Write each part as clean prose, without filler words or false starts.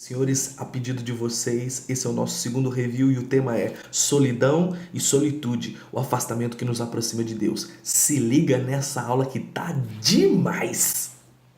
Senhores, a pedido de vocês, esse é o nosso segundo review e o tema é solidão e solitude, o afastamento que nos aproxima de Deus. Se liga nessa aula que tá demais!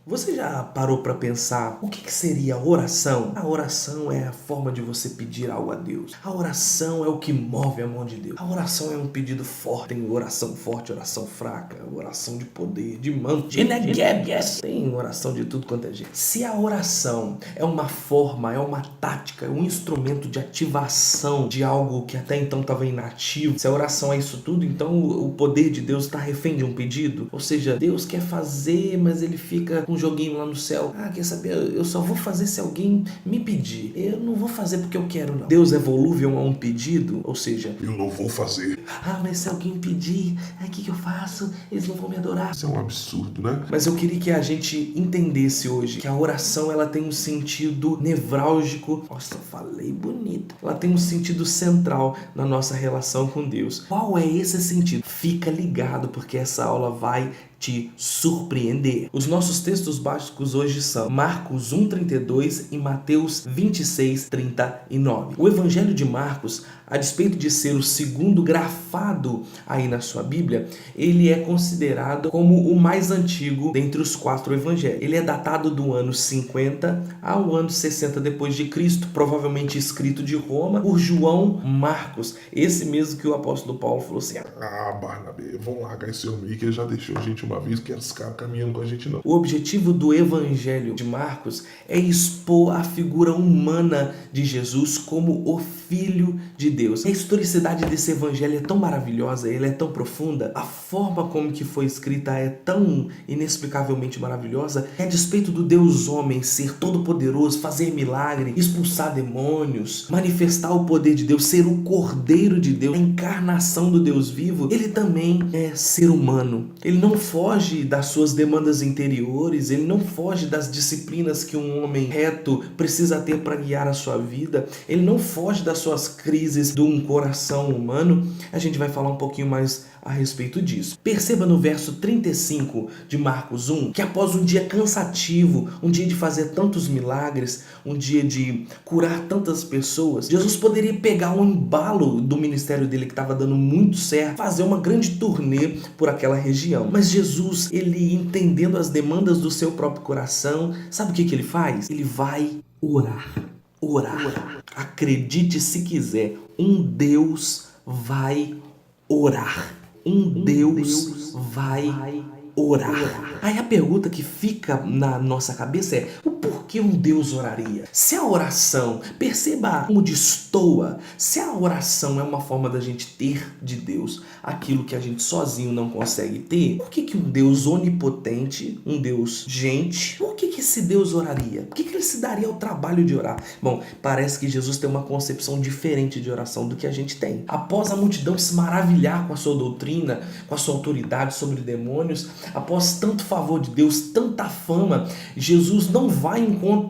Você já parou para pensar o que seria a oração? A oração é a forma de você pedir algo a Deus. A oração é o que move a mão de Deus. A oração é um pedido forte. Tem oração forte, oração fraca, oração de poder, de manto, de neguebias. Tem oração de tudo quanto é jeito. Se a oração é uma forma, é uma tática, é um instrumento de ativação de algo que até então estava inativo, se a oração é isso tudo, então o poder de Deus está refém de um pedido. Ou seja, Deus quer fazer, mas ele fica com um joguinho lá no céu. Quer saber? Eu só vou fazer se alguém me pedir. Eu não vou fazer porque eu quero, não. Deus é volúvel a um pedido, ou seja, eu não vou fazer. Mas se alguém pedir, o que eu faço? Eles não vão me adorar. Isso é um absurdo, né? Mas eu queria que a gente entendesse hoje que a oração ela tem um sentido nevrálgico. Nossa, eu falei bonito. Ela tem um sentido central na nossa relação com Deus. Qual é esse sentido? Fica ligado porque essa aula vai te surpreender. Os nossos textos básicos hoje são Marcos 1:32 e Mateus 26:39. O Evangelho de Marcos, a despeito de ser o segundo grafado aí na sua Bíblia, ele é considerado como o mais antigo dentre os 4 evangelhos. Ele é datado do ano 50 ao ano 60 depois de Cristo, provavelmente escrito de Roma por João Marcos, esse mesmo que o apóstolo Paulo falou assim: Barnabé, vamos largar esse homem aí que ele já deixou a gente uma vez, que eles caras caminhando com a gente não. O objetivo do Evangelho de Marcos é expor a figura humana de Jesus como o Filho de Deus. A historicidade desse evangelho é tão maravilhosa, ele é tão profunda, a forma como que foi escrita é tão inexplicavelmente maravilhosa, que a despeito do Deus homem ser todo poderoso, fazer milagre, expulsar demônios, manifestar o poder de Deus, ser o Cordeiro de Deus, a encarnação do Deus vivo, ele também é ser humano. Ele não foge das suas demandas interiores, ele não foge das disciplinas que um homem reto precisa ter para guiar a sua vida, ele não foge das suas crises de um coração humano. A gente vai falar um pouquinho mais a respeito disso. Perceba no verso 35 de Marcos 1 que após um dia cansativo, um dia de fazer tantos milagres, um dia de curar tantas pessoas, Jesus poderia pegar um embalo do ministério dele que estava dando muito certo, fazer uma grande turnê por aquela região. Mas Jesus, ele entendendo as demandas do seu próprio coração, sabe o que ele faz? Ele vai orar. Acredite se quiser, um Deus vai orar. Um Deus vai orar. Aí a pergunta que fica na nossa cabeça é: o porquê um Deus oraria? Se a oração, perceba como destoa, se a oração é uma forma da gente ter de Deus aquilo que a gente sozinho não consegue ter, por que um Deus onipotente, um Deus gente, por que esse Deus oraria? Por que ele se daria ao trabalho de orar? Bom, parece que Jesus tem uma concepção diferente de oração do que a gente tem. Após a multidão se maravilhar com a sua doutrina, com a sua autoridade sobre demônios, após tanto favor de Deus, tanta fama, Jesus não vai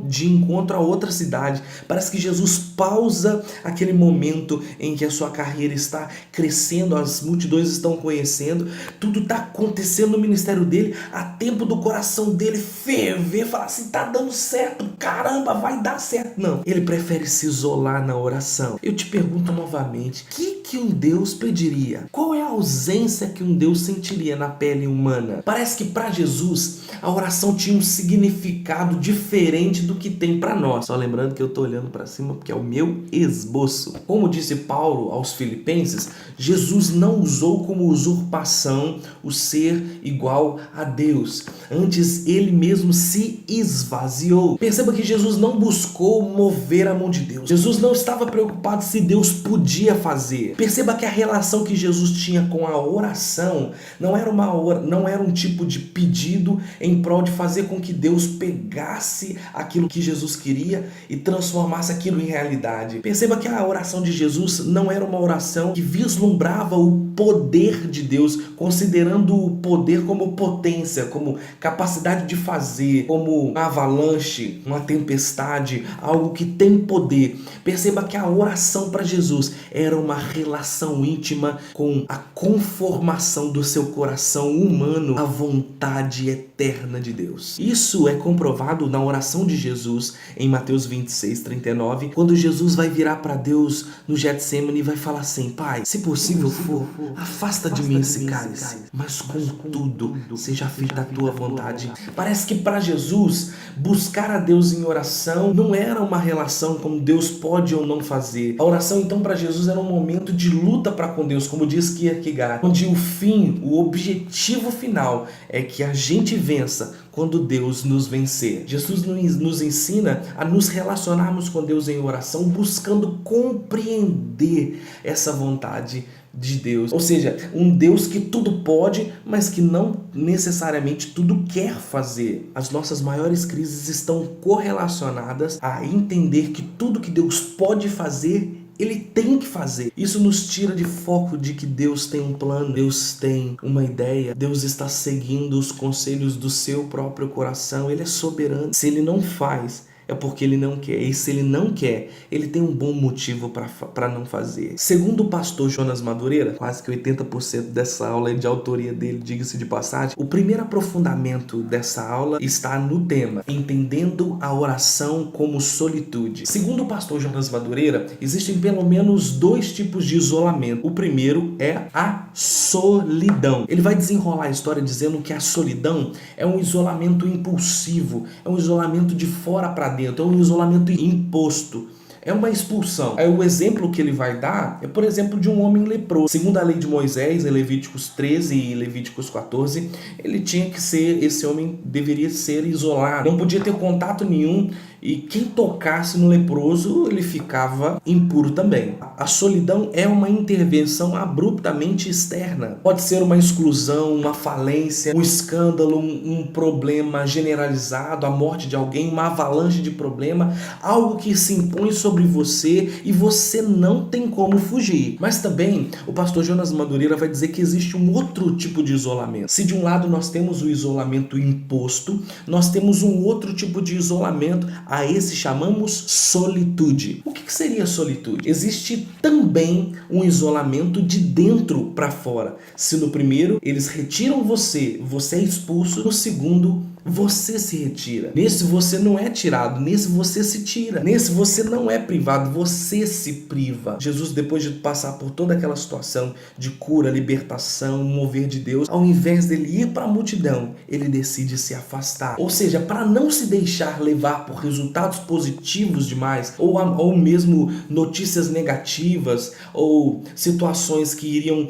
de encontro a outra cidade. Parece que Jesus pausa aquele momento em que a sua carreira está crescendo, as multidões estão conhecendo, tudo está acontecendo no ministério dele, a tempo do coração dele ferver, falar assim: tá dando certo, caramba, vai dar certo. Não, ele prefere se isolar na oração. Eu te pergunto novamente, o que um Deus pediria? Qual é a ausência que um Deus sentiria na pele humana? Parece que para Jesus a oração tinha um significado diferente do que tem para nós. Só lembrando que eu estou olhando para cima porque é o meu esboço. Como disse Paulo aos Filipenses, Jesus não usou como usurpação o ser igual a Deus. Antes ele mesmo se esvaziou. Perceba que Jesus não buscou mover a mão de Deus. Jesus não estava preocupado se Deus podia fazer. Perceba que a relação que Jesus tinha com a oração não era um tipo de pedido em prol de fazer com que Deus pegasse aquilo que Jesus queria e transformasse aquilo em realidade. Perceba que a oração de Jesus não era uma oração que vislumbrava o poder de Deus, considerando o poder como potência, como capacidade de fazer, como uma avalanche, uma tempestade, algo que tem poder. Perceba que a oração para Jesus era uma relação íntima com a conformação do seu coração humano à vontade eterna de Deus. Isso é comprovado na oração de Jesus em Mateus 26:39, quando Jesus vai virar para Deus no Getsêmani e vai falar assim: Pai, se possível for, afasta de mim esse cálice, mas contudo seja feita a tua vontade. Parece que para Jesus, buscar a Deus em oração não era uma relação como Deus pode ou não fazer. A oração então para Jesus era um momento de luta para com Deus, como diz Kierkegaard, onde o fim, o objetivo final é que a gente vença quando Deus nos vencer. Jesus nos ensina a nos relacionarmos com Deus em oração, buscando compreender essa vontade de Deus. Ou seja, um Deus que tudo pode, mas que não necessariamente tudo quer fazer. As nossas maiores crises estão correlacionadas a entender que tudo que Deus pode fazer, Ele tem que fazer. Isso nos tira de foco de que Deus tem um plano, Deus tem uma ideia, Deus está seguindo os conselhos do seu próprio coração. Ele é soberano. Se Ele não faz, é porque Ele não quer. E se Ele não quer, Ele tem um bom motivo para não fazer. Segundo o pastor Jonas Madureira, quase que 80% dessa aula é de autoria dele, diga-se de passagem, o primeiro aprofundamento dessa aula está no tema entendendo a oração como solitude. Segundo o pastor Jonas Madureira, existem pelo menos 2 tipos de isolamento. O primeiro é a solidão. Ele vai desenrolar a história dizendo que a solidão é um isolamento impulsivo, é um isolamento de fora para dentro, é um isolamento imposto, é uma expulsão. Aí o exemplo que ele vai dar é, por exemplo, de um homem leproso. Segundo a lei de Moisés, em Levíticos 13 e Levíticos 14, esse homem deveria ser isolado, não podia ter contato nenhum, e quem tocasse no leproso, ele ficava impuro também. A solidão é uma intervenção abruptamente externa. Pode ser uma exclusão, uma falência, um escândalo, um problema generalizado, a morte de alguém, uma avalanche de problema, algo que se impõe sobre você e você não tem como fugir. Mas também o pastor Jonas Madureira vai dizer que existe um outro tipo de isolamento. Se de um lado nós temos o isolamento imposto, nós temos um outro tipo de isolamento. A esse chamamos solitude. O que seria solitude? Existe também um isolamento de dentro para fora. Se no primeiro eles retiram você é expulso, no segundo você se retira. Nesse você não é tirado, nesse você se tira. Nesse você não é privado, você se priva. Jesus, depois de passar por toda aquela situação de cura, libertação, mover de Deus, ao invés dele ir para a multidão, ele decide se afastar. Ou seja, para não se deixar levar por resultados positivos demais, ou mesmo notícias negativas, ou situações que iriam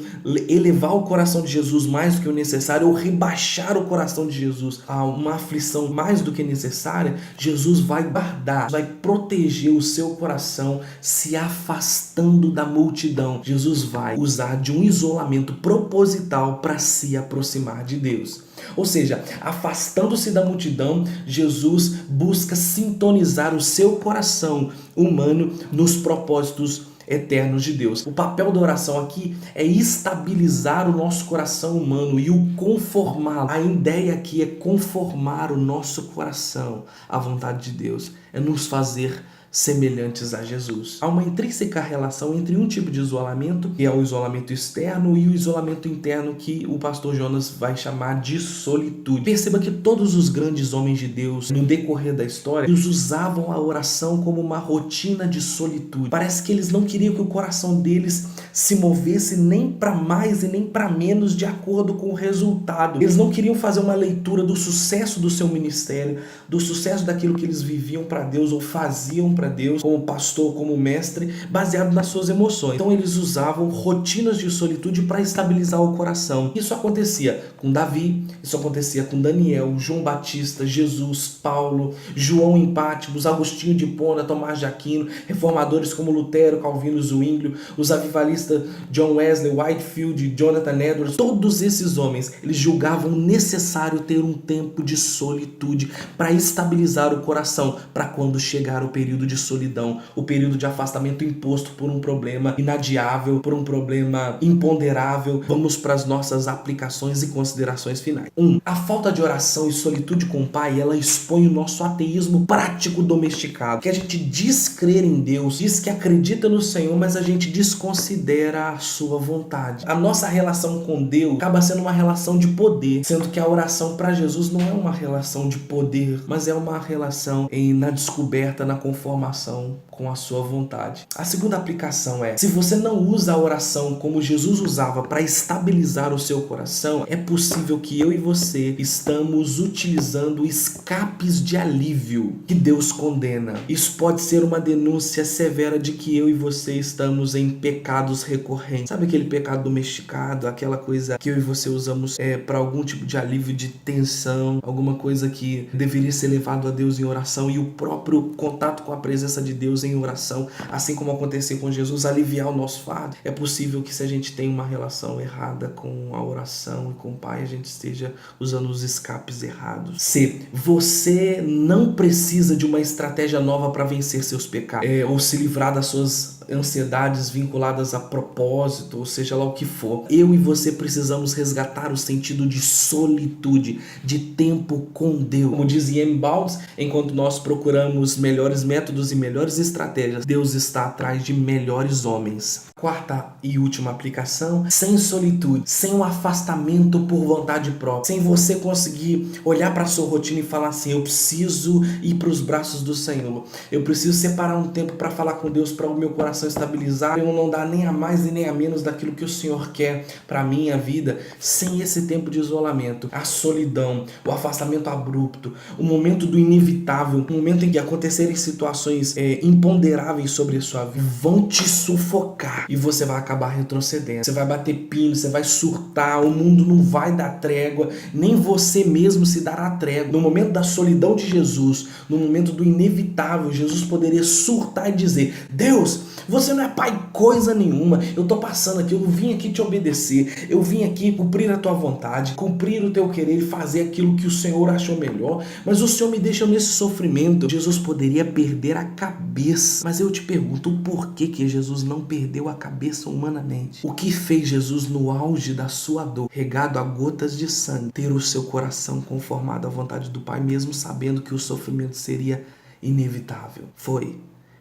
elevar o coração de Jesus mais do que o necessário, ou rebaixar o coração de Jesus a uma aflição mais do que necessária, Jesus vai guardar, vai proteger o seu coração se afastando da multidão. Jesus vai usar de um isolamento proposital para se aproximar de Deus. Ou seja, afastando-se da multidão, Jesus busca sintonizar o seu coração humano nos propósitos eternos de Deus. O papel da oração aqui é estabilizar o nosso coração humano e o conformá-lo. A ideia aqui é conformar o nosso coração à vontade de Deus, é nos fazer semelhantes a Jesus. Há uma intrínseca relação entre um tipo de isolamento, que é o isolamento externo, e o isolamento interno, que o pastor Jonas vai chamar de solitude. Perceba que todos os grandes homens de Deus, no decorrer da história, eles usavam a oração como uma rotina de solitude. Parece que eles não queriam que o coração deles se movesse nem para mais e nem para menos de acordo com o resultado. Eles não queriam fazer uma leitura do sucesso do seu ministério, do sucesso daquilo que eles viviam para Deus ou faziam para Deus, como pastor, como mestre, baseado nas suas emoções. Então eles usavam rotinas de solitude para estabilizar o coração. Isso acontecia com Davi, Isso acontecia com Daniel, João Batista, Jesus, Paulo, João em Patmos, Agostinho de Hipona, Tomás de Aquino, reformadores como Lutero, Calvino, Zwinglio, os avivalistas John Wesley, Whitefield, Jonathan Edwards. Todos esses homens, eles julgavam necessário ter um tempo de solitude para estabilizar o coração, para quando chegar o período de solidão, o período de afastamento imposto por um problema inadiável, por um problema imponderável. Vamos para as nossas aplicações e considerações finais. 1. A falta de oração e solitude com o Pai, ela expõe o nosso ateísmo prático domesticado, que a gente diz crer em Deus, diz que acredita no Senhor, mas a gente desconsidera a sua vontade. A nossa relação com Deus acaba sendo uma relação de poder, sendo que a oração para Jesus não é uma relação de poder, mas é uma relação na descoberta, na conformação com a sua vontade. A segunda aplicação é: se você não usa a oração como Jesus usava para estabilizar o seu coração, é possível que eu e você estamos utilizando escapes de alívio que Deus condena. Isso pode ser uma denúncia severa de que eu e você estamos em pecados recorrentes. Sabe aquele pecado domesticado, aquela coisa que eu e você usamos para algum tipo de alívio de tensão, alguma coisa que deveria ser levado a Deus em oração, e o próprio contato com a presença de Deus em oração, assim como aconteceu com Jesus, aliviar o nosso fardo. É possível que, se a gente tem uma relação errada com a oração e com o Pai, a gente esteja usando os escapes errados. C. Você não precisa de uma estratégia nova para vencer seus pecados, ou se livrar das suas ansiedades vinculadas a propósito, ou seja lá o que for. Eu e você precisamos resgatar o sentido de solitude, de tempo com Deus. Como diz Ian Balls, enquanto nós procuramos melhores métodos e melhores estratégias, Deus está atrás de melhores homens. Quarta e última aplicação: sem solitude, sem um afastamento por vontade própria, sem você conseguir olhar para a sua rotina e falar assim: eu preciso ir para os braços do Senhor, eu preciso separar um tempo para falar com Deus, para o meu coração estabilizar, eu não dar nem a mais e nem a menos daquilo que o Senhor quer para a minha vida. Sem esse tempo de isolamento, a solidão, o afastamento abrupto, o momento do inevitável, o momento em que acontecerem situações imponderáveis sobre a sua vida, vão te sufocar e você vai acabar retrocedendo. Você vai bater pino, você vai surtar, o mundo não vai dar trégua, nem você mesmo se dará trégua. No momento da solidão de Jesus, no momento do inevitável, Jesus poderia surtar e dizer: Deus, você não é pai coisa nenhuma, eu tô passando aqui, eu vim aqui te obedecer, eu vim aqui cumprir a tua vontade, cumprir o teu querer e fazer aquilo que o Senhor achou melhor, mas o Senhor me deixa nesse sofrimento. Jesus poderia perder a cabeça, mas eu te pergunto, por que Jesus não perdeu a cabeça humanamente? O que fez Jesus, no auge da sua dor, regado a gotas de sangue, ter o seu coração conformado à vontade do Pai, mesmo sabendo que o sofrimento seria inevitável? Foi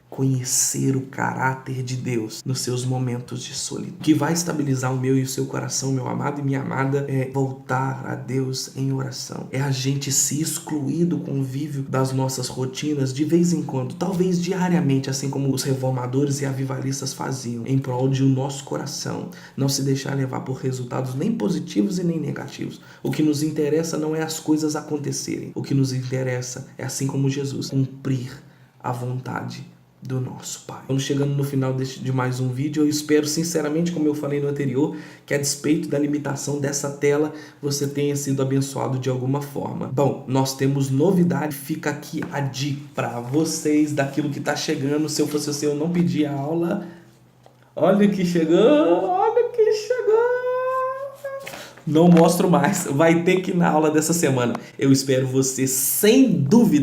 conhecer o caráter de Deus nos seus momentos de solidão. O que vai estabilizar o meu e o seu coração, meu amado e minha amada, é voltar a Deus em oração. É a gente se excluir do convívio das nossas rotinas de vez em quando, talvez diariamente, assim como os reformadores e avivalistas faziam, em prol de o nosso coração não se deixar levar por resultados nem positivos e nem negativos. O que nos interessa não é as coisas acontecerem. O que nos interessa é, assim como Jesus, cumprir a vontade do nosso Pai. Estamos chegando no final de mais um vídeo. Eu espero sinceramente, como eu falei no anterior, que a despeito da limitação dessa tela, você tenha sido abençoado de alguma forma. Bom, nós temos novidade. Fica aqui a dica para vocês daquilo que está chegando. Se eu fosse você, eu não pedi a aula. Olha o que chegou, olha o que chegou. Não mostro mais. Vai ter que ir na aula dessa semana. Eu espero você sem dúvida.